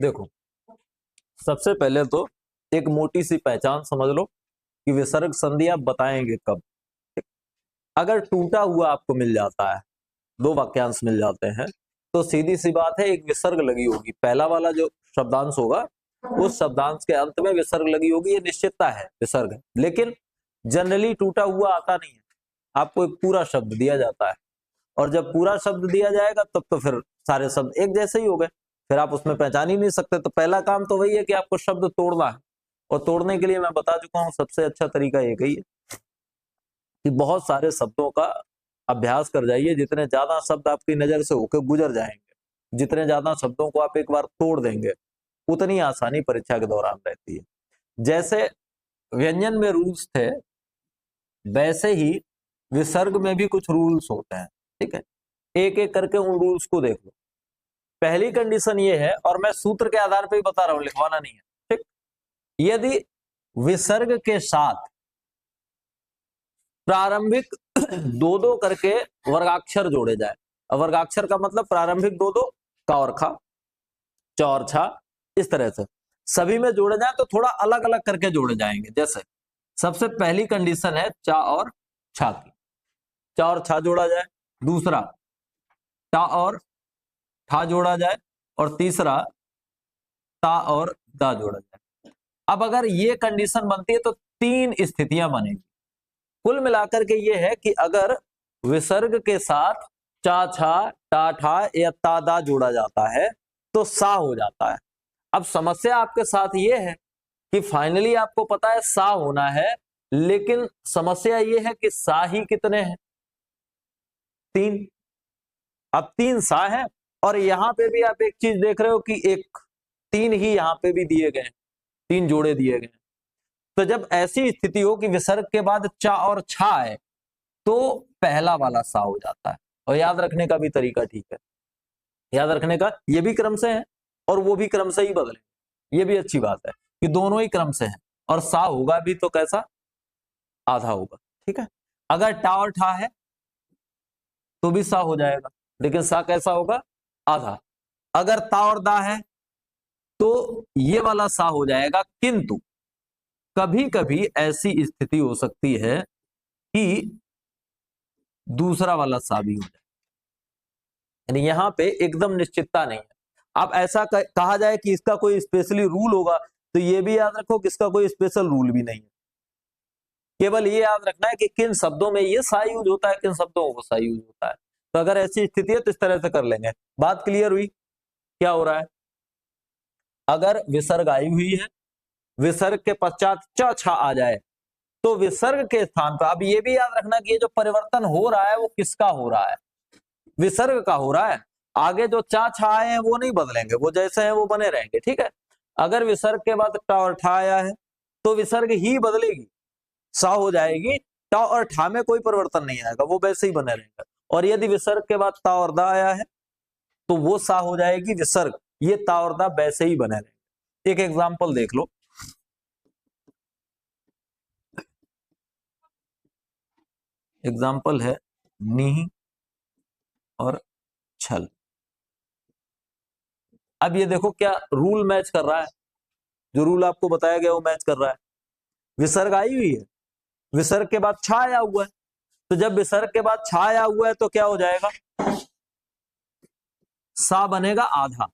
देखो, सबसे पहले तो एक मोटी सी पहचान समझ लो कि विसर्ग संधि आप बताएंगे कब। अगर टूटा हुआ आपको मिल जाता है, दो वाक्यांश मिल जाते हैं, तो सीधी सी बात है एक विसर्ग लगी होगी। पहला वाला जो शब्दांश होगा उस शब्दांश के अंत में विसर्ग लगी होगी, ये निश्चितता है, विसर्ग है। लेकिन जनरली टूटा हुआ आता नहीं है, आपको एक पूरा शब्द दिया जाता है, और जब पूरा शब्द दिया जाएगा तब तो फिर सारे शब्द एक जैसे ही हो गए, फिर आप उसमें पहचान ही नहीं सकते। तो पहला काम तो वही है कि आपको शब्द तोड़ना है, और तोड़ने के लिए मैं बता चुका हूं सबसे अच्छा तरीका एक ही है कि बहुत सारे शब्दों का अभ्यास कर जाइए। जितने ज्यादा शब्द आपकी नजर से होकर गुजर जाएंगे, जितने ज्यादा शब्दों को आप एक बार तोड़ देंगे, उतनी आसानी परीक्षा के दौरान रहती है। जैसे व्यंजन में रूल्स थे, वैसे ही विसर्ग में भी कुछ रूल्स होते हैं। ठीक है, एक एक करके उन रूल्स को देख लो। पहली कंडीशन ये है, और मैं सूत्र के आधार पर ही बता रहा हूं, लिखवाना नहीं है। ठीक, यदि विसर्ग के साथ प्रारंभिक दो दो करके वर्गाक्षर जोड़े जाए, वर्गाक्षर का मतलब प्रारंभिक दो दो, का और खा, च और छा, इस तरह से सभी में जोड़े जाए तो थोड़ा अलग अलग करके जोड़े जाएंगे। जैसे सबसे पहली कंडीशन है चा और छा की, चा और छा जोड़ा जाए। दूसरा टा और ठा जोड़ा जाए, और तीसरा ता और दा जोड़ा जाए। अब अगर ये कंडीशन बनती है तो तीन स्थितियां बनेगी। कुल मिलाकर के ये है कि अगर विसर्ग के साथ चा छा टा ठा या ता दा जोड़ा जाता है तो सा हो जाता है। अब समस्या आपके साथ ये है कि फाइनली आपको पता है सा होना है, लेकिन समस्या ये है कि सा ही कितने हैं? तीन। अब तीन सा है, और यहां पे भी आप एक चीज देख रहे हो कि एक तीन ही यहां पे भी दिए गए, तीन जोड़े दिए गए। तो जब ऐसी स्थिति हो कि विसर्ग के बाद चा और छा है तो पहला वाला सा हो जाता है। और याद रखने का भी तरीका ठीक है, याद रखने का, ये भी क्रम से है और वो भी क्रम से ही बदले, ये भी अच्छी बात है कि दोनों ही क्रम से हैं। और सा होगा भी तो कैसा? आधा होगा। ठीक है, अगर टा और ठा है तो भी सा हो जाएगा, लेकिन सा कैसा होगा? आधा। अगर ता और दा है तो ये वाला सा हो जाएगा, किंतु कभी कभी ऐसी स्थिति हो सकती है कि दूसरा वाला सा भी हो जाए, यानी यहां पे एकदम निश्चितता नहीं है। अब ऐसा कहा जाए कि इसका कोई स्पेशली रूल होगा, तो ये भी याद रखो कि इसका कोई स्पेशल रूल भी नहीं है। केवल ये याद रखना है कि किन शब्दों में ये सा यूज होता है, किन शब्दों में वो सा यूज होता है। तो अगर ऐसी स्थिति है तो इस तरह से कर लेंगे। बात क्लियर हुई? क्या हो रहा है? अगर विसर्ग आई हुई है, विसर्ग के पश्चात च छा आ जाए, तो विसर्ग के स्थान पर, अब ये भी याद रखना कि ये जो परिवर्तन हो रहा है वो किसका हो रहा है? विसर्ग का हो रहा है। आगे जो चा छा आए हैं वो नहीं बदलेंगे, वो जैसे हैं वो बने रहेंगे। ठीक है, अगर विसर्ग के बाद टा और ठा आया है तो विसर्ग ही बदलेगी, सा हो जाएगी। टा और ठा में कोई परिवर्तन नहीं आएगा, वो वैसे ही बने रहेंगे। और यदि विसर्ग के बाद ता और दा आया है तो वो सा हो जाएगी विसर्ग, ये ता और दा वैसे ही बने रहेंगे। एक एग्जाम्पल देख लो, एग्जाम्पल है नी और छल। अब ये देखो क्या रूल मैच कर रहा है, जो रूल आपको बताया गया वो मैच कर रहा है। विसर्ग आई हुई है, विसर्ग के बाद छा आया हुआ है, तो जब विसर्ग के बाद छा आया हुआ है तो क्या हो जाएगा? सा बनेगा आधा,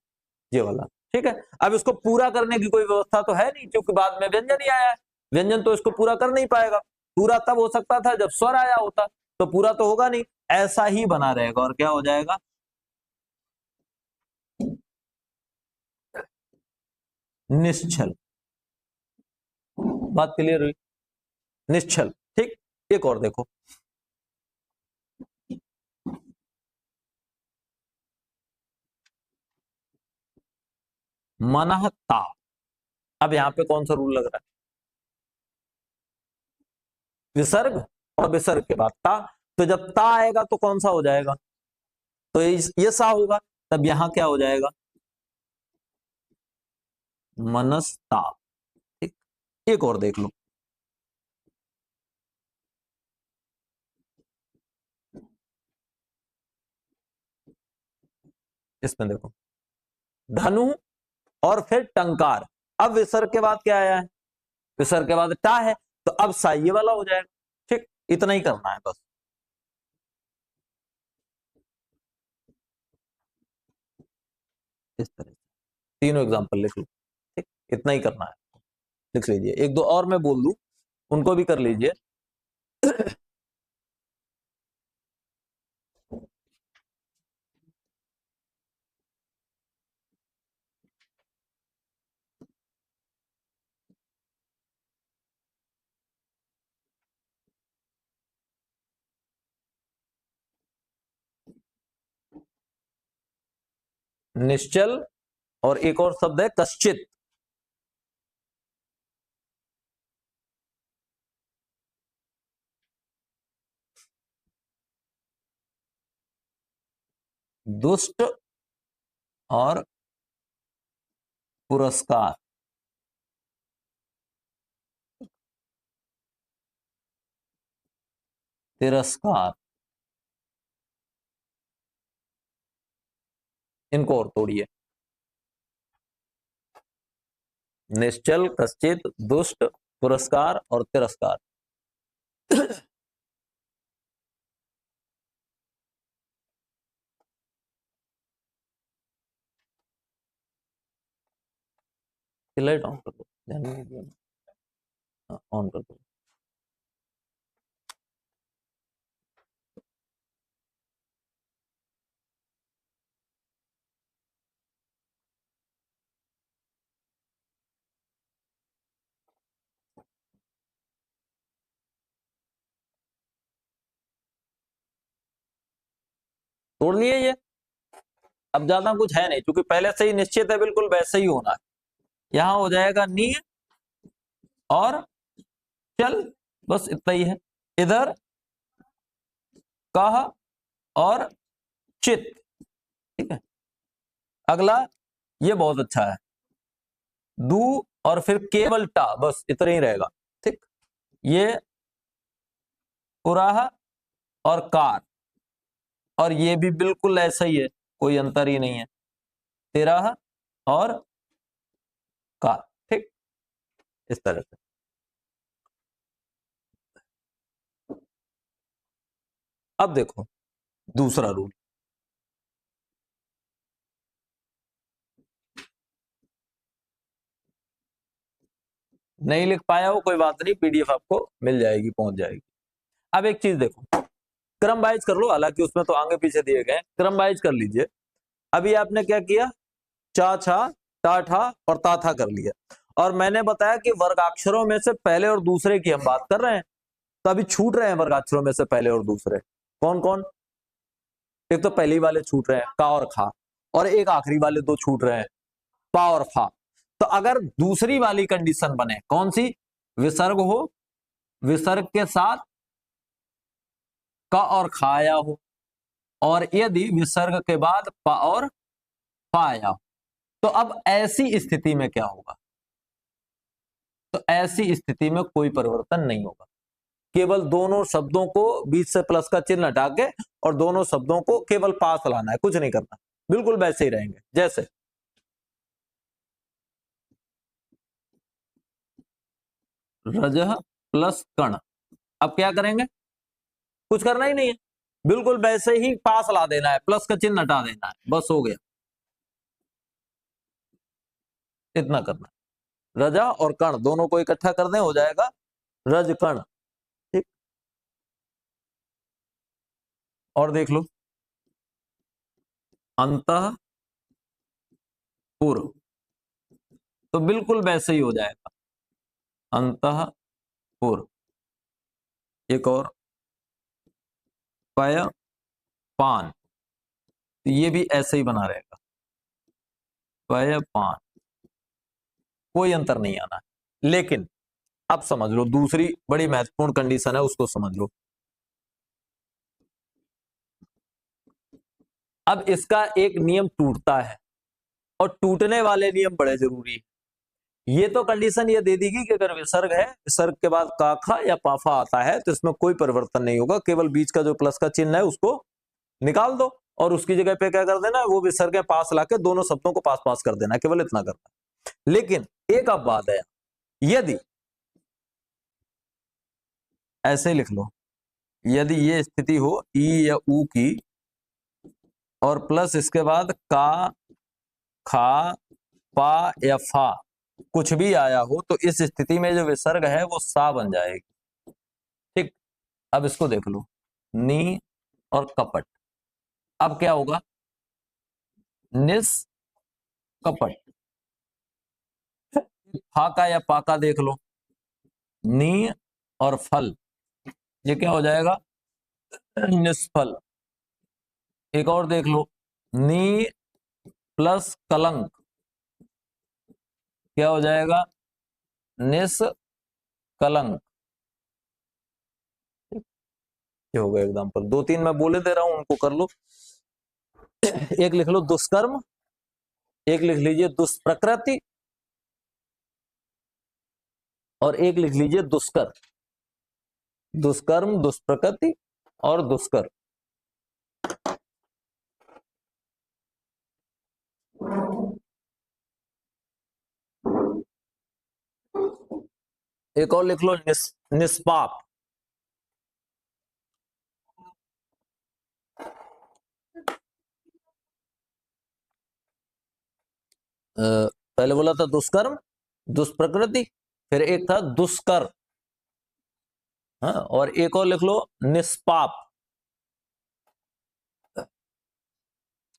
ये वाला। ठीक है, अब इसको पूरा करने की कोई व्यवस्था तो है नहीं, क्योंकि बाद में व्यंजन ही आया है। व्यंजन तो इसको पूरा कर नहीं पाएगा। पूरा तब हो सकता था जब स्वर आया होता, तो पूरा तो होगा नहीं, ऐसा ही बना रहेगा। और क्या हो जाएगा? निश्चल। बात क्लियर हुई? निश्चल। ठीक, एक और देखो, मनहता। अब यहां पे कौन सा रूल लग रहा है? विसर्ग और विसर्ग के बाद ता, तो जब ता आएगा तो कौन सा हो जाएगा? तो ये सा होगा, तब यहां क्या हो जाएगा? मनस्ता। ठीक, एक और देख लो, इसमें देखो, धनु और फिर टंकार। अब विसर्ग के बाद क्या आया है, विसर्ग के बाद टा है, तो अब सा ये वाला हो जाएगा। ठीक, इतना ही करना है बस। इस तरह से तीनों एग्जांपल लिख लो। ठीक, इतना ही करना है, लिख लीजिए। एक दो और मैं बोल दूं, उनको भी कर लीजिए। निश्चल, और एक और शब्द है कश्चित। दुष्ट और पुरस्कार। तिरस्कार, इनको और तोड़िए। निश्चल, कश्चित, दुष्ट, पुरस्कार और तिरस्कार। लाइट ऑन कर दो, ध्यान नहीं दिया। हाँ, ऑन कर दो। तोड़ लिए ये। अब ज्यादा कुछ है नहीं, क्योंकि पहले से ही निश्चित है, बिल्कुल वैसे ही होना है। यहां हो जाएगा नी और चल, बस इतना ही है। इधर कह और चित। ठीक है, अगला ये बहुत अच्छा है, दू और फिर केवल टा, बस इतना ही रहेगा। ठीक, ये पुराह और कार, और ये भी बिल्कुल ऐसा ही है, कोई अंतर ही नहीं है, तेरह और कार। ठीक, इस तरह से। अब देखो दूसरा रूल, नहीं लिख पाया हो कोई बात नहीं, पीडीएफ आपको मिल जाएगी, पहुंच जाएगी। अब एक चीज देखो, क्रम वाइज कर लो, हालांकि उसमें तो आगे पीछे दिए गए, क्रम वाइज कर लीजिए। अभी आपने क्या किया, चा छा टा ठा और ता था कर लिया, और मैंने बताया कि वर्गाक्षरों में से पहले और दूसरे की हम बात कर रहे हैं, तो अभी छूट रहे हैं वर्गाक्षरों में से पहले और दूसरे। कौन कौन, एक तो पहली वाले छूट रहे हैं का और खा, और एक आखिरी वाले दो छूट रहे हैं पा और फा। तो अगर दूसरी वाली कंडीशन बने, कौन सी, विसर्ग हो, विसर्ग के साथ का और खा आया हो, और यदि विसर्ग के बाद पा और फा आया हो, तो अब ऐसी स्थिति में क्या होगा, तो ऐसी स्थिति में कोई परिवर्तन नहीं होगा, केवल दोनों शब्दों को बीच से प्लस का चिन्ह हटा के और दोनों शब्दों को केवल पास लाना है, कुछ नहीं करना, बिल्कुल वैसे ही रहेंगे। जैसे रजह प्लस कण, अब क्या करेंगे, कुछ करना ही नहीं है, बिल्कुल वैसे ही पास ला देना है, प्लस का चिन्ह हटा देना है, बस हो गया, इतना करना है। रजा और कण दोनों को इकट्ठा कर दें, हो जाएगा रज कण। ठीक, और देख लो, अंतः पूर्व, तो बिल्कुल वैसे ही हो जाएगा, अंतः पूर्व। एक और पय पान, तो ये भी ऐसे ही बना रहेगा, पय पान, कोई अंतर नहीं आना है। लेकिन अब समझ लो, दूसरी बड़ी महत्वपूर्ण कंडीशन है, उसको समझ लो। अब इसका एक नियम टूटता है, और टूटने वाले नियम बड़े जरूरी है। ये तो कंडीशन ये दे देगी कि अगर विसर्ग है, विसर्ग के बाद काखा या पाफा आता है, तो इसमें कोई परिवर्तन नहीं होगा, केवल बीच का जो प्लस का चिन्ह है उसको निकाल दो और उसकी जगह पे क्या कर देना है, वो विसर्ग के पास लाके दोनों शब्दों को पास पास कर देना है, केवल इतना करना है। लेकिन एक अब बात है, यदि ऐसे लिख लो, यदि ये स्थिति हो ई या ऊ की और प्लस इसके बाद का, खा, पा या फा कुछ भी आया हो, तो इस स्थिति में जो विसर्ग है वो सा बन जाएगी। ठीक, अब इसको देख लो, नी और कपट, अब क्या होगा, निस कपट। फाका या पाका देख लो, नी और फल, ये क्या हो जाएगा, निष्फल। एक और देख लो, नी प्लस कलंक, क्या हो जाएगा, निस कलंक। ये हो गया एग्जाम्पल, दो तीन मैं बोले दे रहा हूं, उनको कर लो। एक लिख लो दुष्कर्म, एक लिख लीजिए दुष्प्रकृति, और एक लिख लीजिए दुष्कर। दुष्कर्म, दुष्प्रकृति और दुष्कर। एक और लिख लो निष्पाप। पहले बोला था दुष्कर्म, दुष्प्रकृति, फिर एक था दुष्कर, हाँ, और एक और लिख लो निष्पाप,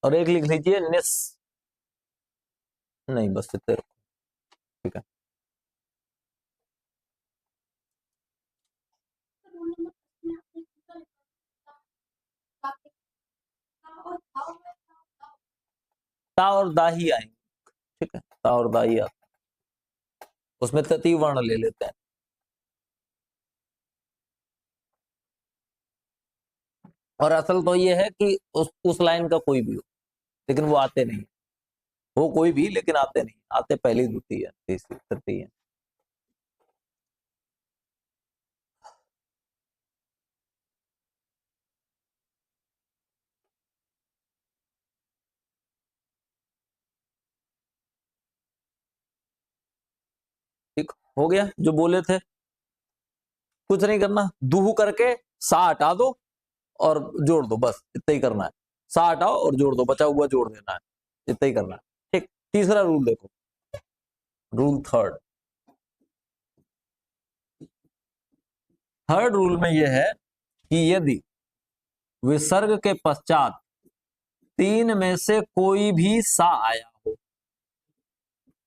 और एक लिख लीजिए नहीं, बस इतने रखो, ठीक है। ता और दा ही आएंगे, ठीक है, ता और दा ही आता है, उसमें तृतीय वर्ण ले लेते हैं। और असल तो ये है कि उस लाइन का कोई भी हो, लेकिन वो आते नहीं, वो कोई भी लेकिन आते नहीं, आते पहली द्वितीय तीसरी तृतीय। ठीक हो गया, जो बोले थे, कुछ नहीं करना, दूहू करके सा हटा दो और जोड़ दो, बस इतना ही करना है। सा हटाओ और जोड़ दो, बचा हुआ जोड़ देना है, इतना ही करना है। ठीक, तीसरा रूल देखो, रूल थर्ड। थर्ड रूल में यह है कि यदि विसर्ग के पश्चात तीन में से कोई भी सा आया हो,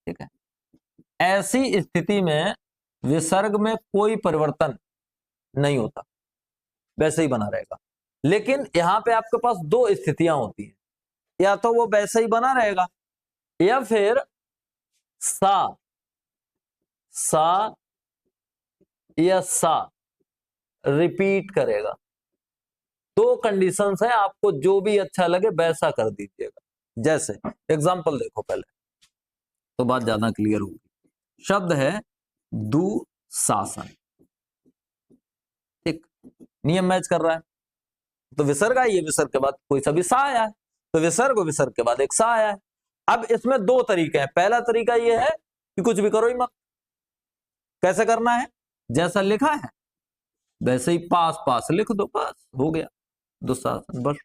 ठीक है, ऐसी स्थिति में विसर्ग में कोई परिवर्तन नहीं होता, वैसे ही बना रहेगा। लेकिन यहां पे आपके पास दो स्थितियां होती हैं, या तो वो वैसे ही बना रहेगा, या फिर सा सा या सा रिपीट करेगा। दो कंडीशंस है, आपको जो भी अच्छा लगे वैसा कर दीजिएगा। जैसे एग्जांपल देखो पहले, तो बात ज्यादा क्लियर होगी। शब्द है दुशासन, ठीक, नियम मैच कर रहा है, तो विसर्ग आई है, विसर्ग के बाद कोई सभी सा आया है, तो विसर्ग और विसर्ग के बाद एक सा आया है। अब इसमें दो तरीके हैं, पहला तरीका यह है कि कुछ भी करो ही मत। कैसे करना है, जैसा लिखा है वैसे ही पास पास लिख दो, बस हो गया दुशासन, बस।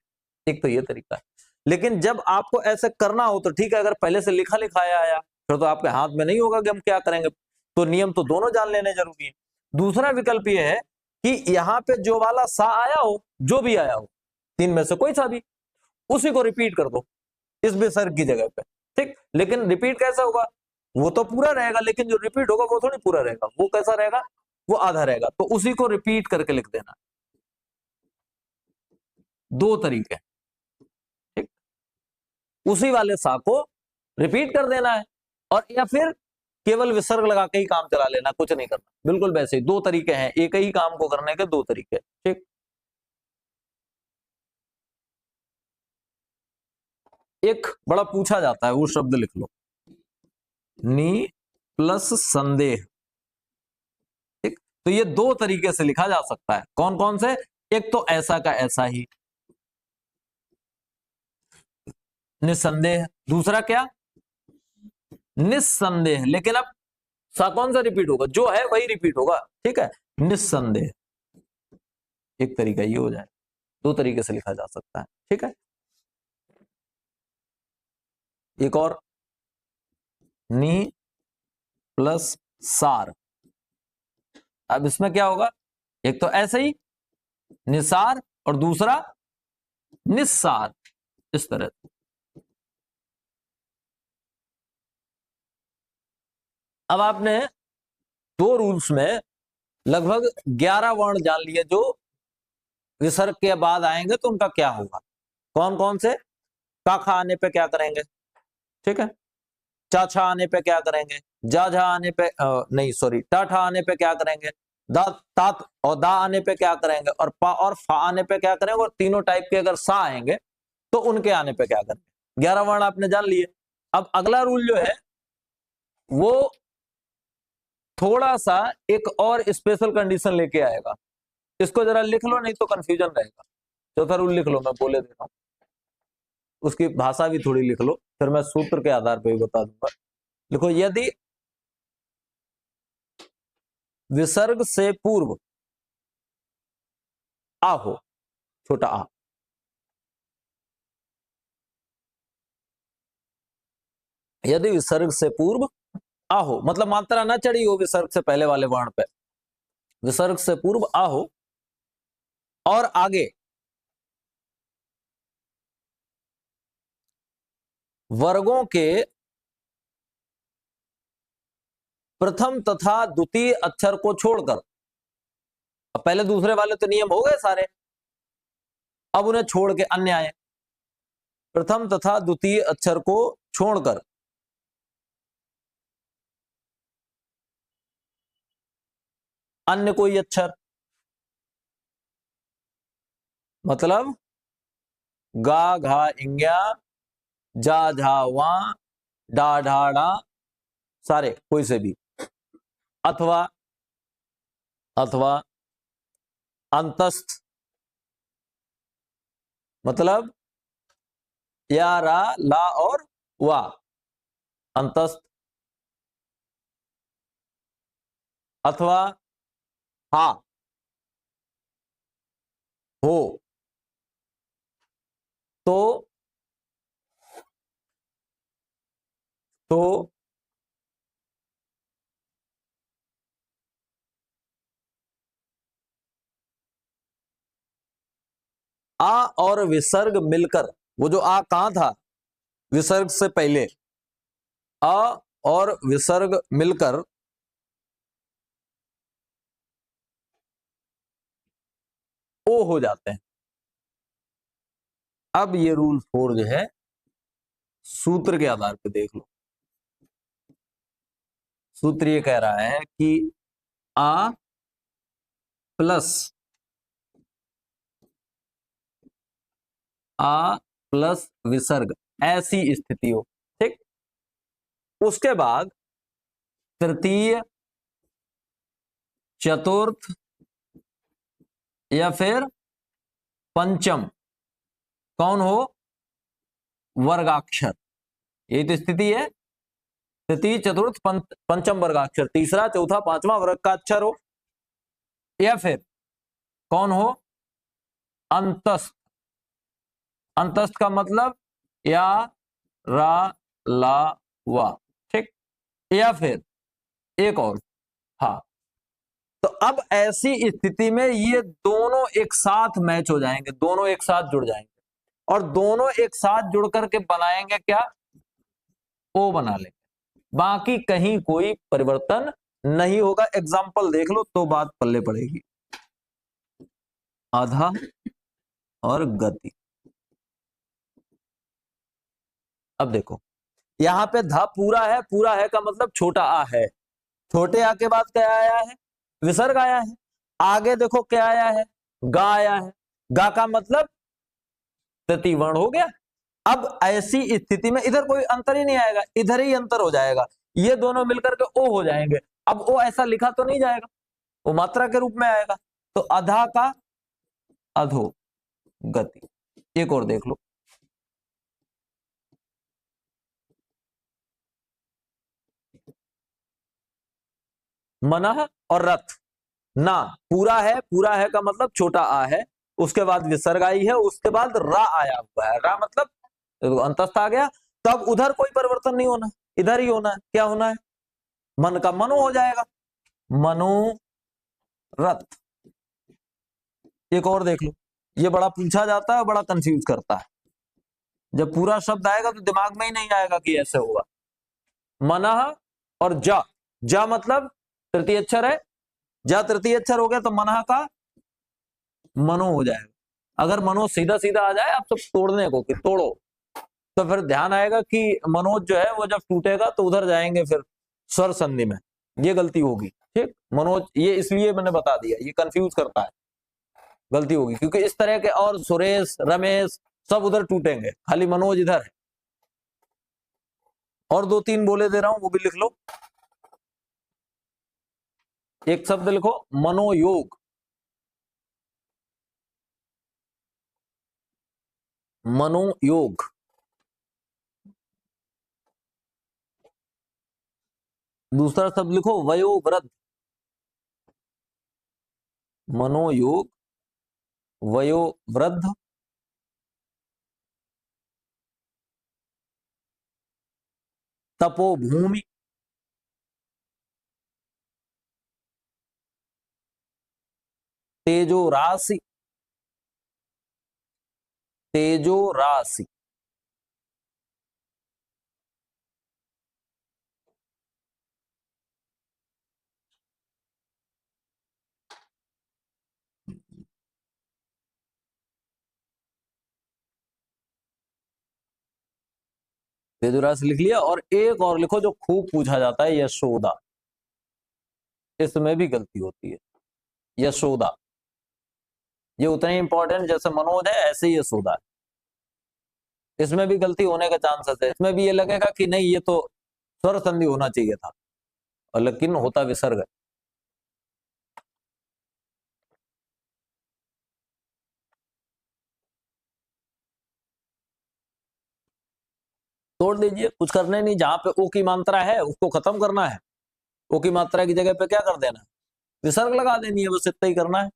एक तो ये तरीका है। लेकिन जब आपको ऐसे करना हो तो ठीक है, अगर पहले से लिखा लिखाया आया फिर तो आपके हाथ में नहीं होगा कि हम क्या करेंगे, तो नियम तो दोनों जान लेने जरूरी है। दूसरा विकल्प यह है कि यहां पे जो वाला सा आया हो, जो भी आया हो, तीन में से कोई सा भी, उसी को रिपीट कर दो इस विसर्ग की जगह पे, ठीक। लेकिन रिपीट कैसा होगा, वो तो पूरा रहेगा, लेकिन जो रिपीट होगा वो थोड़ी पूरा रहेगा, वो कैसा रहेगा, वो आधा रहेगा, तो उसी को रिपीट करके लिख देना। दो तरीके, ठीक, उसी वाले सा को रिपीट कर देना है, और या फिर केवल विसर्ग लगा के ही काम चला लेना, कुछ नहीं करना, बिल्कुल वैसे ही। दो तरीके हैं, एक ही काम को करने के दो तरीके, ठीक। एक बड़ा पूछा जाता है, वो शब्द लिख लो, नी प्लस संदेह, ठीक। तो ये दो तरीके से लिखा जा सकता है, कौन कौन से, एक तो ऐसा का ऐसा ही, निस्संदेह। दूसरा क्या, निस्संदेह, लेकिन अब सा कौन सा रिपीट होगा, जो है वही रिपीट होगा, ठीक है, निस्संदेह। एक तरीका ये हो जाए, दो तरीके से लिखा जा सकता है, ठीक है। एक और, नी प्लस सार। अब इसमें क्या होगा, एक तो ऐसे ही निसार और दूसरा निस्सार, इस तरह। अब आपने दो रूल्स में लगभग 11 वर्ण जान लिए जो विसर्ग के बाद आएंगे तो उनका क्या होगा। कौन कौन से, का खा आने पे क्या करेंगे, ठीक है, चा छा आने पे क्या करेंगे, जा झा आने पे नहीं सॉरी, टा ठा आने पे क्या करेंगे, दा तात और दा आने पे क्या करेंगे, और पा और फा आने पे क्या करेंगे, और तीनों टाइप के अगर सा आएंगे तो उनके आने पे क्या करेंगे। 11 वर्ण आपने जान लिए। अब अगला रूल जो है वो थोड़ा सा एक और स्पेशल कंडीशन लेके आएगा, इसको जरा लिख लो नहीं तो कंफ्यूजन रहेगा। चौथा रूल लिख लो, मैं बोले दे रहा हूं, उसकी भाषा भी थोड़ी लिख लो, फिर मैं सूत्र के आधार पर भी बता दूंगा। लिखो, यदि विसर्ग से पूर्व आ हो, छोटा आ, यदि विसर्ग से पूर्व आ हो, मतलब मात्रा ना चढ़ी हो विसर्ग से पहले वाले वर्ण पे, विसर्ग से पूर्व आ हो और आगे वर्गों के प्रथम तथा द्वितीय अक्षर को छोड़कर, अब पहले दूसरे वाले तो नियम हो गए सारे, अब उन्हें छोड़ के अन्य आए, प्रथम तथा द्वितीय अक्षर को छोड़कर अन्य कोई अक्षर, मतलब गा घा इंग्या, जा झा वा, डा ढा डा, सारे कोई से भी, अथवा अथवा अंतस्थ, मतलब या रा ला और वा, अंतस्थ, अथवा हा हो, तो आ और विसर्ग मिलकर, वो जो आ कहां था विसर्ग से पहले, आ और विसर्ग मिलकर ओ हो जाते हैं। अब ये रूल 4 जो है सूत्र के आधार पर देख लो। सूत्र ये कह रहा है कि आ प्लस विसर्ग, ऐसी स्थिति हो, ठीक, उसके बाद तृतीय, चतुर्थ या फिर पंचम कौन हो, वर्गाक्षर, यही तो स्थिति है, तृतीय चतुर्थ पंचम वर्गाक्षर, तीसरा चौथा पांचवा वर्ग का अक्षर हो, या फिर कौन हो, अंतस्थ, अंतस्थ का मतलब या रा ला वा, ठीक, या फिर एक और हा। तो अब ऐसी स्थिति में ये दोनों एक साथ मैच हो जाएंगे, दोनों एक साथ जुड़ जाएंगे, और दोनों एक साथ जुड़ करके बनाएंगे क्या, ओ बना लेंगे, बाकी कहीं कोई परिवर्तन नहीं होगा। एग्जाम्पल देख लो तो बात पल्ले पड़ेगी। आधा और गति, अब देखो यहां पे धा पूरा है, पूरा है का मतलब छोटा आ है, छोटे आ के बाद क्या आया है, विसर्ग आया है, आगे देखो क्या आया है, गा आया है, गा का मतलब तृतीय वर्ण हो गया। अब ऐसी स्थिति में इधर कोई अंतर ही नहीं आएगा, इधर ही अंतर हो जाएगा, ये दोनों मिलकर के ओ हो जाएंगे। अब ओ ऐसा लिखा तो नहीं जाएगा, वो मात्रा के रूप में आएगा, तो अधा का अधो गति। एक और देख लो, मनः और रथ। ना पूरा है का मतलब छोटा आ है, उसके बाद विसर्ग आई है, उसके बाद रा आया हुआ है। रा मतलब तो अंतस्थ आ गया। तब उधर कोई परिवर्तन नहीं होना, इधर ही होना है। क्या होना है? मन का मनो हो जाएगा, मनोरथ। एक और देख लो, ये बड़ा पूछा जाता है, बड़ा कंफ्यूज करता है। जब पूरा शब्द आएगा तो दिमाग में ही नहीं आएगा कि ऐसे होगा। मनः और जा, जा मतलब तृतीय अक्षर है, जा तृतीय अक्षर हो गया तो मनः का मनो हो जाएगा। अगर मनो सीधा सीधा आ जाए आप सब तोड़ने को कि तोड़ो, तो फिर ध्यान आएगा कि मनोज जो है वो जब टूटेगा तो उधर जाएंगे फिर स्वर संधि में, ये गलती होगी। ठीक, मनोज ये इसलिए मैंने बता दिया, ये कंफ्यूज करता है, गलती होगी। क्योंकि इस तरह के और सुरेश रमेश सब उधर टूटेंगे, खाली मनोज इधर है। और दो तीन बोले दे रहा हूं, वो भी लिख लो। एक शब्द लिखो मनोयोग, मनोयोग। दूसरा शब्द लिखो वयोवृद्ध, मनोयोग वयोवृद्ध। तपोभूमि, तेजो राशि, तेजो राशि। तेजो राशि लिख लिया। और एक और लिखो जो खूब पूछा जाता है, यशोदा। इसमें भी गलती होती है, यशोदा। ये उतना ही इंपॉर्टेंट जैसे मनोज है, ऐसे ही यशोदा है। इसमें भी गलती होने का चांसेस है। इसमें भी ये लगेगा कि नहीं ये तो स्वर संधि होना चाहिए था, और लेकिन होता विसर्ग है। तोड़ दीजिए, कुछ करने नहीं। जहां पे ओ की मात्रा है उसको खत्म करना है, ओ की मात्रा की जगह पे क्या कर देना है? विसर्ग लगा देनी है, बस इतना ही करना है।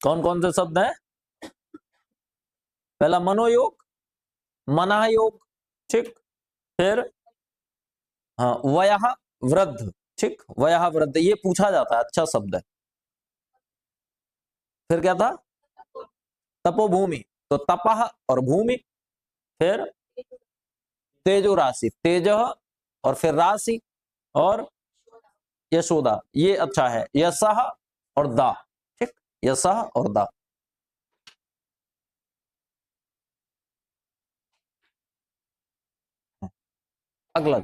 कौन कौन से शब्द हैं? पहला मनोयोग, मना योग, ठीक। फिर हाँ वयः वृद्ध, ठीक, वयः वृद्ध ये पूछा जाता है, अच्छा शब्द है। फिर क्या था? तपोभूमि, तो तपह और भूमि। फिर तेजो राशि, तेज और फिर राशि, और यशोदा, ये अच्छा है, यशः और दा, ठीक, यशः और दा। अगला,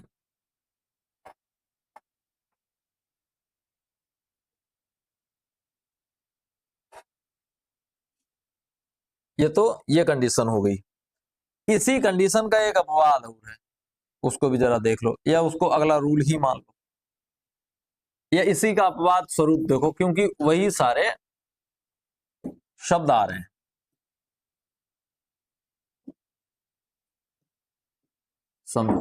ये तो ये कंडीशन हो गई। इसी कंडीशन का एक अपवाद और है, उसको भी जरा देख लो, या उसको अगला रूल ही मान लो, या इसी का अपवाद स्वरूप देखो, क्योंकि वही सारे शब्द आ रहे हैं। समझो,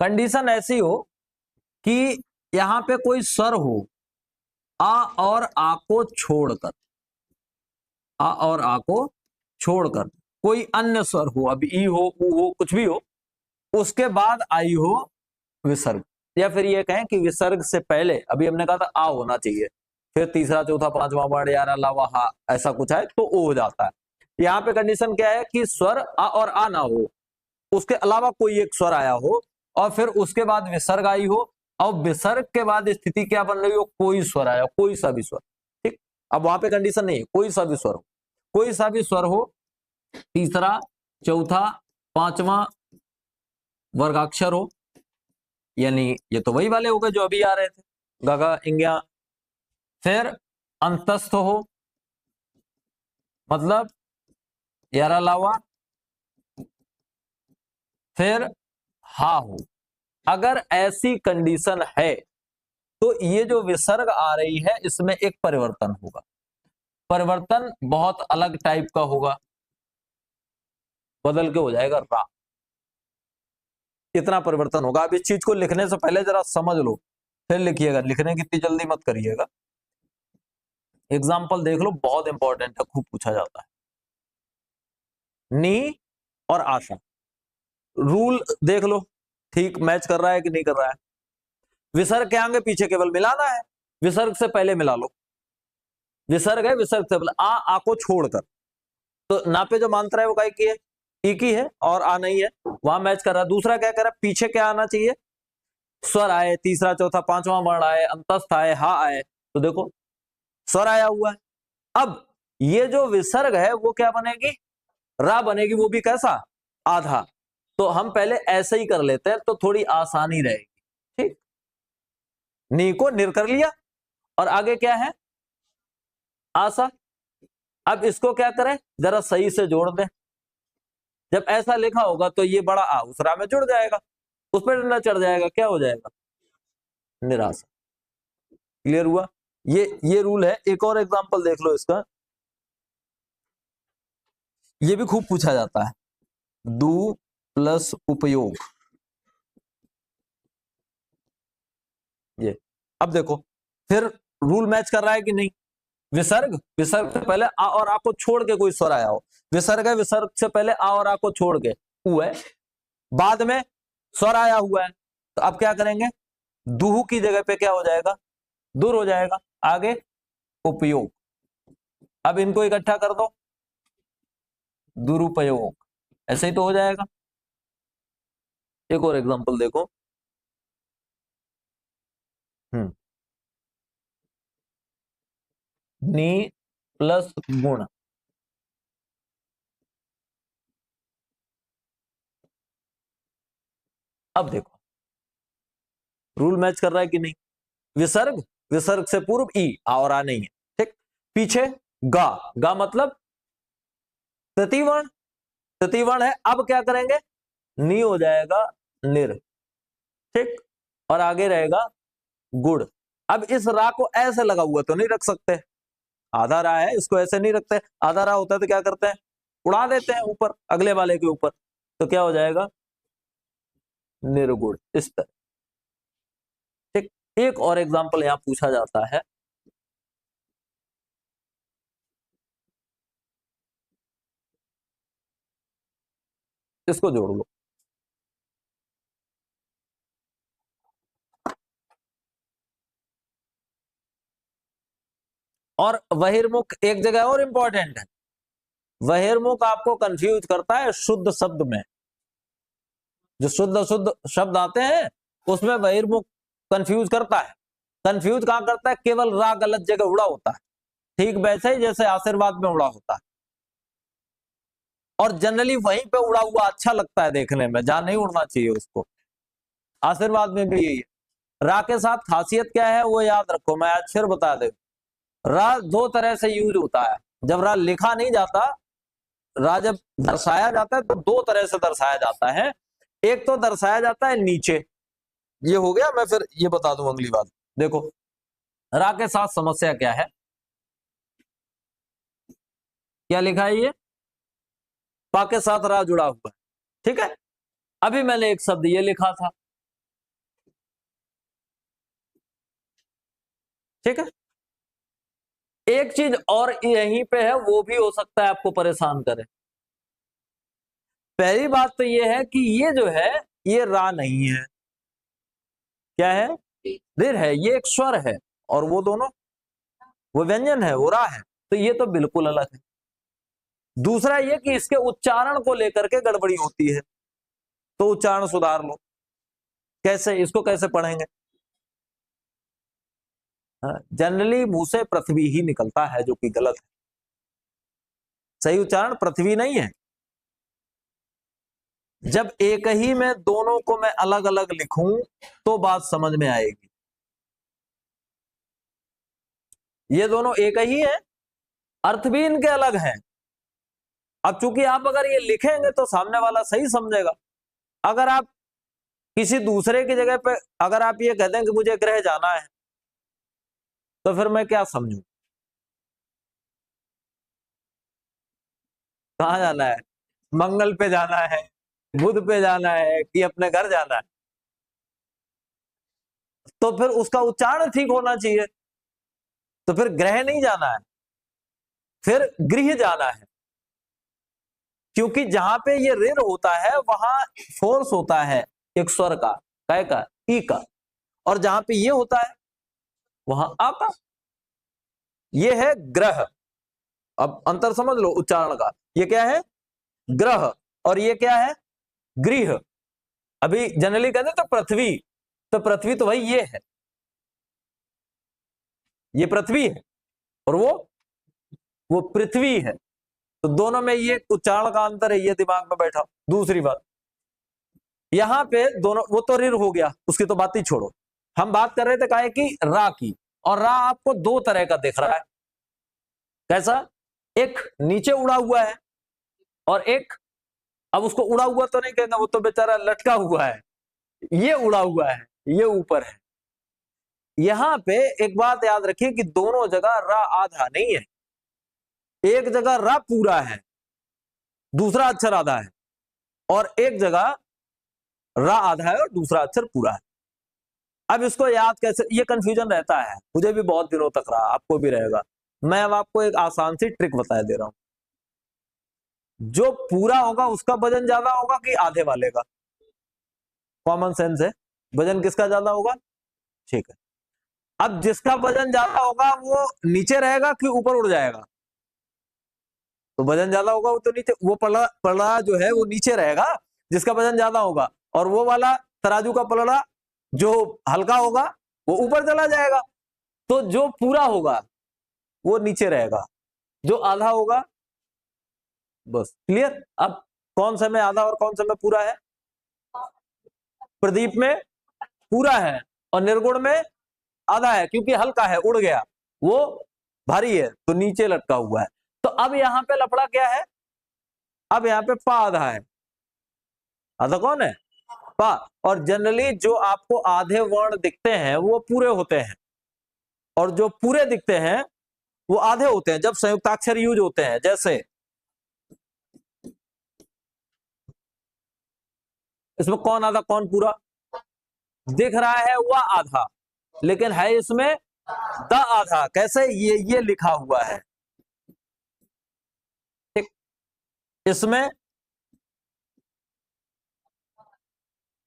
कंडीशन ऐसी हो कि यहां पे कोई स्वर हो, आ और आ को छोड़कर, आ और आ को छोड़कर कोई अन्य स्वर हो, अब ई हो, ऊ हो, कुछ भी हो, उसके बाद आई हो विसर्ग। या फिर ये कहें कि विसर्ग से पहले, अभी हमने कहा था आ होना चाहिए, फिर तीसरा चौथा पांचवा वर्ण यार अलावा हा ऐसा कुछ है तो ओ हो जाता है। यहाँ पे कंडीशन क्या है कि स्वर आ और आ ना हो, उसके अलावा कोई एक स्वर आया हो, और फिर उसके बाद विसर्ग आई हो, और विसर्ग के बाद स्थिति क्या बन रही हो? कोई स्वर आया, कोई सा भी स्वर, ठीक। अब वहां पे कंडीशन नहीं है, कोई सा भी स्वर हो, कोई सा भी स्वर हो, तीसरा चौथा पांचवा वर्गाक्षर हो, यानी ये तो वही वाले हो गए जो अभी आ रहे थे, गगा इंग्या। फिर अंतस्थ हो, मतलब यार अलावा, फिर हा हो। अगर ऐसी कंडीशन है तो ये जो विसर्ग आ रही है इसमें एक परिवर्तन होगा। परिवर्तन बहुत अलग टाइप का होगा, बदल के हो जाएगा रा। इतना परिवर्तन होगा। अब इस चीज को लिखने से पहले जरा समझ लो, फिर लिखिएगा, लिखने की इतनी जल्दी मत करिएगा। एग्जाम्पल देख लो, बहुत इंपॉर्टेंट है, खूब पूछा जाता है। नी और आशा, रूल देख लो, ठीक मैच कर रहा है कि नहीं कर रहा है। विसर्ग के आगे पीछे केवल मिलाना है, विसर्ग से पहले मिला लो, विसर्ग है, विसर्ग से पहले आ को छोड़कर, तो ना पे जो मात्रा है वो काय की है, ई की है, और आ नहीं है, वहां मैच कर रहा है। दूसरा क्या कर रहा है, पीछे क्या आना चाहिए, स्वर आए, तीसरा चौथा पांचवा वर्ण आए, अंतस्थ आए, हा आए, तो देखो स्वर आया हुआ है। अब ये जो विसर्ग है वो क्या बनेगी, रा बनेगी, वो भी कैसा, आधा। तो हम पहले ऐसे ही कर लेते हैं तो थोड़ी आसानी रहेगी। ठीक, नी को निर कर लिया, और आगे क्या है, आशा। अब इसको क्या करें, जरा सही से जोड़ दें। जब ऐसा लिखा होगा तो ये बड़ा आ उस रा में जुड़ जाएगा, उस पर डंडा चढ़ जाएगा, क्या हो जाएगा, निराशा। क्लियर हुआ, ये रूल है। एक और एग्जांपल देख लो इसका, ये भी खूब पूछा जाता है, दू प्लस उपयोग। ये अब देखो, फिर रूल मैच कर रहा है कि नहीं, विसर्ग, विसर्ग से पहले आ और आ को छोड़ के कोई स्वर आया हो, विसर्ग है, विसर्ग से पहले आ और आ को छोड़ के ऊ है, बाद में स्वर आया हुआ है, तो अब क्या करेंगे, दूह की जगह पे क्या हो जाएगा, दूर हो जाएगा। आगे उपयोग, अब इनको इकट्ठा कर दो, दुरुपयोग, ऐसे ही तो हो जाएगा। एक और एग्जांपल देखो, नी प्लस गुण, अब देखो रूल मैच कर रहा है कि नहीं, विसर्ग, विसर्ग से पूर्व ई, आ और आ नहीं है, ठीक, पीछे गा, गा मतलब तृतीयवर्ण, तृतीयवर्ण है। अब क्या करेंगे, नी हो जाएगा निर, ठीक, और आगे रहेगा गुड़। अब इस रा को ऐसे लगा हुआ तो नहीं रख सकते, आधा रा है, इसको ऐसे नहीं रखते, आधा रा होता है तो क्या करते हैं, उड़ा देते हैं ऊपर, अगले वाले के ऊपर, तो क्या हो जाएगा, निर्गुण, इस तरह। ठीक, एक और एग्जांपल यहां पूछा जाता है, इसको जोड़ लो, और बहिर्मुख एक जगह और इंपॉर्टेंट है, बहिर्मुख आपको कंफ्यूज करता है शुद्ध शब्द में, जो शुद्ध अशुद्ध शब्द आते हैं उसमें बहिर्मुख कंफ्यूज करता है। कंफ्यूज कहां करता है, केवल रा गलत जगह उड़ा होता है, ठीक वैसे ही जैसे आशीर्वाद में उड़ा होता है, और जनरली वहीं पे उड़ा हुआ अच्छा लगता है देखने में, जहां नहीं उड़ना चाहिए उसको। आशीर्वाद में भी यही है। रा के साथ खासियत क्या है वो याद रखो, मैं आज फिर बता दे, रा दो तरह से यूज होता है। जब रा लिखा नहीं जाता, रा जब दर्शाया जाता है तो दो तरह से दर्शाया जाता है। एक तो दर्शाया जाता है नीचे, ये हो गया, मैं फिर ये बता दूं अगली बात। देखो रा के साथ समस्या क्या है, क्या लिखा है, ये पा के साथ रा जुड़ा हुआ है, ठीक है। अभी मैंने एक शब्द ये लिखा था, ठीक है। एक चीज और यहीं पे है, वो भी हो सकता है आपको परेशान करे। पहली बात तो ये है कि ये जो है ये रा नहीं है, क्या है, रिर है, ये एक स्वर है, और वो दोनों, वो व्यंजन है, वो रा है, तो ये तो बिल्कुल अलग है। दूसरा ये कि इसके उच्चारण को लेकर के गड़बड़ी होती है, तो उच्चारण सुधार लो। कैसे, इसको कैसे पढ़ेंगे, जनरली मुंह से पृथ्वी ही निकलता है, जो कि गलत है, सही उच्चारण पृथ्वी नहीं है। जब एक ही में दोनों को मैं अलग अलग लिखूं तो बात समझ में आएगी। ये दोनों एक ही है, अर्थ भी इनके अलग है। अब चूंकि आप अगर ये लिखेंगे तो सामने वाला सही समझेगा। अगर आप किसी दूसरे की जगह पे अगर आप ये कहते हैं कि मुझे ग्रह जाना है, तो फिर मैं क्या समझूं, कहाँ जाना है, मंगल पे जाना है, बुध पे जाना है कि अपने घर जाना है, तो फिर उसका उच्चारण ठीक होना चाहिए। तो फिर ग्रह नहीं जाना है, फिर गृह जाना है, क्योंकि जहां पे ये ऋण होता है वहां फोर्स होता है एक स्वर का, काय का, ई का, और जहां पे ये होता है वहां आ का। ये है ग्रह। अब अंतर समझ लो उच्चारण का। ये क्या है? ग्रह। और ये क्या है? गृह। अभी जनरली कहते तो पृथ्वी, तो पृथ्वी तो भाई ये है, ये पृथ्वी है, और वो पृथ्वी है। तो दोनों में ये उच्चारण का अंतर है, ये दिमाग में बैठा। दूसरी बात, यहां पे दोनों, वो तो ऋण हो गया, उसकी तो बात ही छोड़ो। हम बात कर रहे थे काहे की? रा की। और रा आपको दो तरह का दिख रहा है। कैसा? एक नीचे उड़ा हुआ है, और एक, अब उसको उड़ा हुआ तो नहीं कहना, वो तो बेचारा लटका हुआ है। ये उड़ा हुआ है, ये ऊपर है। यहां पे एक बात याद रखिए कि दोनों जगह रा आधा नहीं है। एक जगह रा पूरा है, दूसरा अक्षर आधा है, और एक जगह रा आधा है और दूसरा अक्षर पूरा है। अब इसको याद कैसे? ये कंफ्यूजन रहता है, मुझे भी बहुत दिनों तक रहा, आपको भी रहेगा। मैं अब आपको एक आसान सी ट्रिक बता दे रहा हूं। जो पूरा होगा उसका वजन ज्यादा होगा कि आधे वाले का? कॉमन सेंस है, वजन किसका ज्यादा होगा? ठीक है। अब जिसका वजन ज्यादा होगा वो नीचे रहेगा कि ऊपर उड़ जाएगा? तो वजन ज्यादा होगा वो तो नीचे, वो पलड़ा जो है वो नीचे रहेगा, जिसका वजन ज्यादा होगा। और वो वाला तराजू का पलड़ा जो हल्का होगा वो ऊपर चला जाएगा। तो जो पूरा होगा वो नीचे रहेगा, जो आधा होगा, बस क्लियर। अब कौन सा में आधा और कौन सा में पूरा है? प्रदीप में पूरा है और निर्गुण में आधा है, क्योंकि हल्का है, उड़ गया। वो भारी है तो नीचे लटका हुआ है। तो अब यहां पे लफड़ा क्या है? अब यहां पे पा आधा है। आधा कौन है? पा। और जनरली जो आपको आधे वर्ण दिखते हैं वो पूरे होते हैं, और जो पूरे दिखते हैं वो आधे होते हैं जब संयुक्ताक्षर यूज होते हैं। जैसे इसमें कौन आधा कौन पूरा दिख रहा है? वह आधा, लेकिन है इसमें द आधा। कैसे? ये लिखा हुआ है, ठीक। इसमें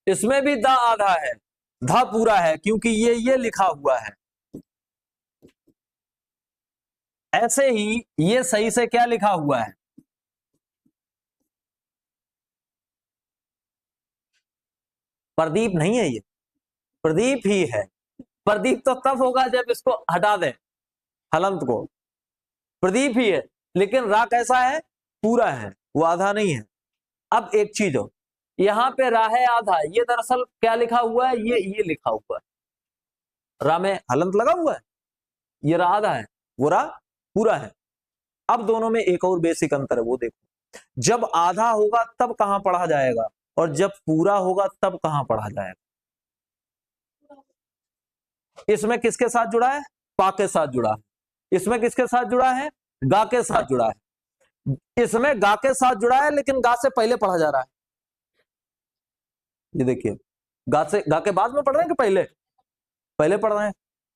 इसमें भी द आधा है, ध पूरा है, क्योंकि ये लिखा हुआ है। ऐसे ही ये सही से क्या लिखा हुआ है? प्रदीप नहीं है, ये प्रदीप ही है। प्रदीप तो तब होगा जब इसको हटा दें, हलंत को। प्रदीप ही है, लेकिन रा कैसा है? पूरा है, वो आधा नहीं है। अब एक चीज हो, यहां पे रा है आधा, ये दरअसल क्या लिखा हुआ है? ये लिखा हुआ है, रा में हलंत लगा हुआ है। ये रा आधा है, वो रा पूरा है। अब दोनों में एक और बेसिक अंतर है, वो देखो। जब आधा होगा तब कहां पढ़ा जाएगा, और जब पूरा होगा तब कहां पढ़ा जाएगा? इसमें किसके साथ जुड़ा है? पा के साथ जुड़ा है। इसमें किसके साथ जुड़ा है? गा के साथ जुड़ा है। इसमें गा के साथ जुड़ा है, लेकिन गा से पहले पढ़ा जा रहा है। ये देखिए, गा के बाद में पढ़ रहे हैं कि पहले? पहले पढ़ रहे हैं।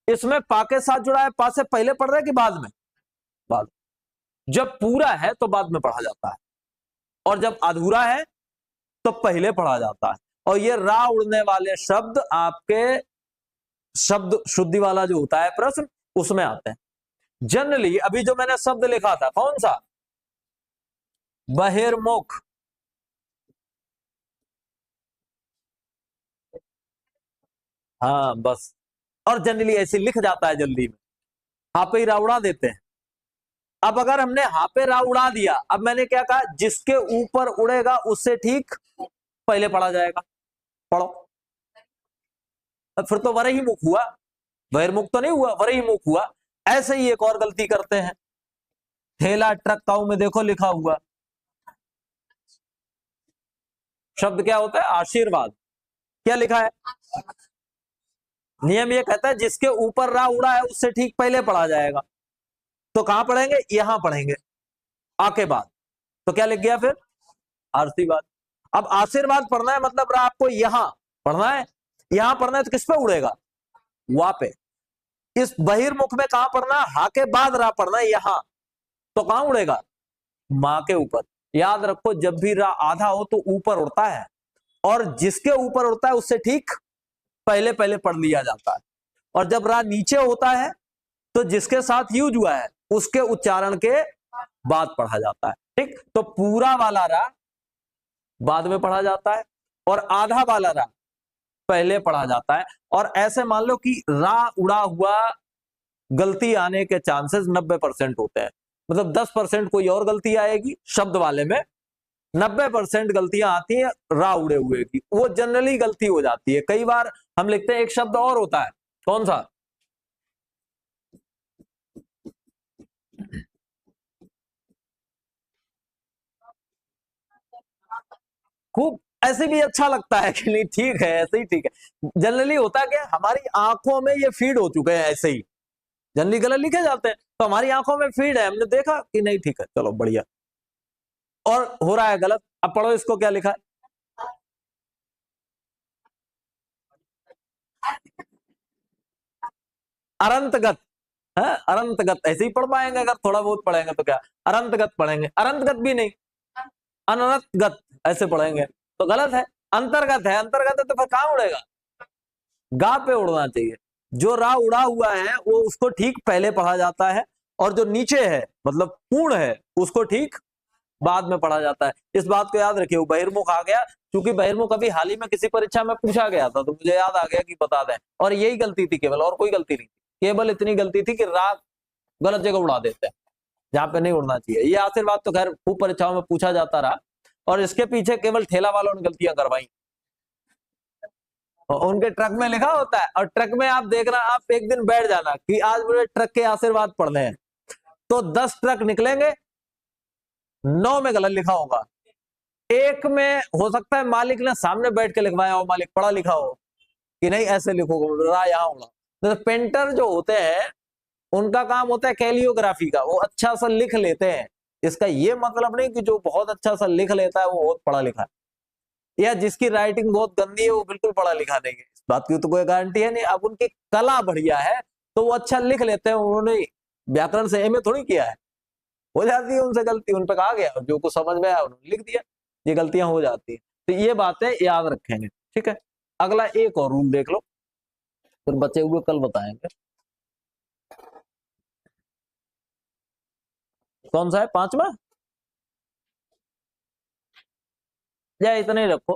इसमें पा के साथ जुड़ा है, पा से पहले पढ़ रहे हैं कि बाद में? बाद। जब पूरा है तो बाद में पढ़ा जाता है, और जब अधूरा है तो पहले पढ़ा जाता है। और ये रा उड़ने वाले शब्द आपके शब्द शुद्धि वाला जो होता है प्रश्न, उसमें आते हैं। जनरली अभी जो मैंने शब्द लिखा था, कौन सा? बहिर्मुख। हाँ बस। और जनरली ऐसे लिख जाता है जल्दी में, हापे रा उड़ा देते हैं। अब अगर हमने हापे रा उड़ा दिया, अब मैंने क्या कहा? जिसके ऊपर उड़ेगा उससे ठीक पहले पढ़ा जाएगा। पढ़ो। फिर तो वरही मुख हुआ, बहिर्मुख तो नहीं हुआ, वरही मुख हुआ। ऐसे ही एक और गलती करते हैं, ठेला ट्रक काऊ में देखो लिखा हुआ शब्द क्या होता है? आशीर्वाद। क्या लिखा है? नियम ये कहता है जिसके ऊपर रा उड़ा है उससे ठीक पहले पढ़ा जाएगा। तो कहां पढ़ेंगे? यहां पढ़ेंगे, आके बाद। तो क्या लिख गया फिर? आशीर्वाद। अब आशीर्वाद पढ़ना है मतलब रा आपको यहां पढ़ना है, यहां पढ़ना है तो किस पे उड़ेगा, वा पे। इस बहिर्मुख में कहां पढ़ना है, हा के बाद रा पढ़ना है यहां, तो कहां उड़ेगा, मां के ऊपर। याद रखो जब भी रा आधा हो तो ऊपर उड़ता है, और जिसके ऊपर उड़ता है उससे ठीक पहले पहले पढ़ लिया जाता है, और जब रा नीचे होता है तो जिसके साथ यूज हुआ है उसके उच्चारण के बाद पढ़ा जाता है। ठीक, तो पूरा वाला रा बाद में पढ़ा जाता है और आधा वाला रा पहले पढ़ा जाता है। और ऐसे मान लो कि रा उड़ा हुआ गलती आने के चांसेस 90% होते हैं, मतलब 10% कोई और गलती आएगी शब्द वाले में, 90% गलतियां आती हैं रा उड़े हुए की, वो जनरली गलती हो जाती है। कई बार हम लिखते हैं एक शब्द और होता है, कौन सा, खूब, ऐसे भी अच्छा लगता है कि नहीं, ठीक है ऐसे ही ठीक है। जनरली होता क्या, हमारी आंखों में ये फीड हो चुके हैं, ऐसे ही जनरली गलत लिखे जाते हैं, तो हमारी आंखों में फीड है, हमने देखा कि नहीं ठीक है चलो बढ़िया, और हो रहा है गलत। अब पढ़ो इसको क्या लिखा है, अरंतगत है, अरंतगत ऐसे ही पढ़ पाएंगे अगर थोड़ा बहुत पढ़ेंगे तो, क्या अरंतगत पढ़ेंगे, अरंतगत भी नहीं, अनंतगत ऐसे पढ़ेंगे तो गलत है। अंतर्गत है, अंतर्गत है तो फिर कहां उड़ेगा, गा पे उड़ना चाहिए। जो रा उड़ा हुआ है वो उसको ठीक पहले पढ़ा जाता है, और जो नीचे है मतलब पूर्ण है उसको ठीक बाद में पढ़ा जाता है। इस बात को याद रखिए। बहिर्मुख आ गया, क्योंकि बहिर्मुख अभी हाल ही में किसी परीक्षा में पूछा गया था तो मुझे याद आ गया कि बता दें, और यही गलती थी केवल, और कोई गलती नहीं थी, केवल इतनी गलती थी कि रा गलत जगह उड़ा देते हैं जहां पे नहीं उड़ना चाहिए। ये आशीर्वाद तो खैर खूब परीक्षाओं में पूछा जाता रहा, और इसके पीछे केवल ठेला वालों ने गलतियां करवाई। और उनके ट्रक में लिखा होता है, और ट्रक में आप देखना, आप एक दिन बैठ जाना कि आज मुझे ट्रक के आशीर्वाद पढ़ने हैं, तो 10 ट्रक निकलेंगे, 9 में गलत लिखा होगा, एक में हो सकता है मालिक ने सामने बैठ के लिखवाया हो, मालिक पढ़ा लिखा हो कि नहीं ऐसे लिखोगे रा यहाँ होगा। तो पेंटर जो होते हैं उनका काम होता है कैलियोग्राफी का, वो अच्छा सा लिख लेते हैं। इसका ये मतलब नहीं कि जो बहुत अच्छा सा लिख लेता है वो बहुत पढ़ा लिखा है, या जिसकी राइटिंग बहुत गंदी है वो बिल्कुल पढ़ा लिखा नहीं है, इस बात की तो कोई गारंटी है नहीं। अब उनकी कला बढ़िया है तो वो अच्छा लिख लेते हैं, उन्होंने व्याकरण से एमए थोड़ी किया है, हो जाती है उनसे गलती, उन पर आ गया जो कुछ समझ में आया उन्होंने लिख दिया, ये गलतियां हो जाती है। तो ये बातें याद रखेंगे, ठीक है। अगला एक और रूल देख लो, फिर बचे हुए कल बताएंगे। कौन सा है, 5वां, या इतना ही रखो।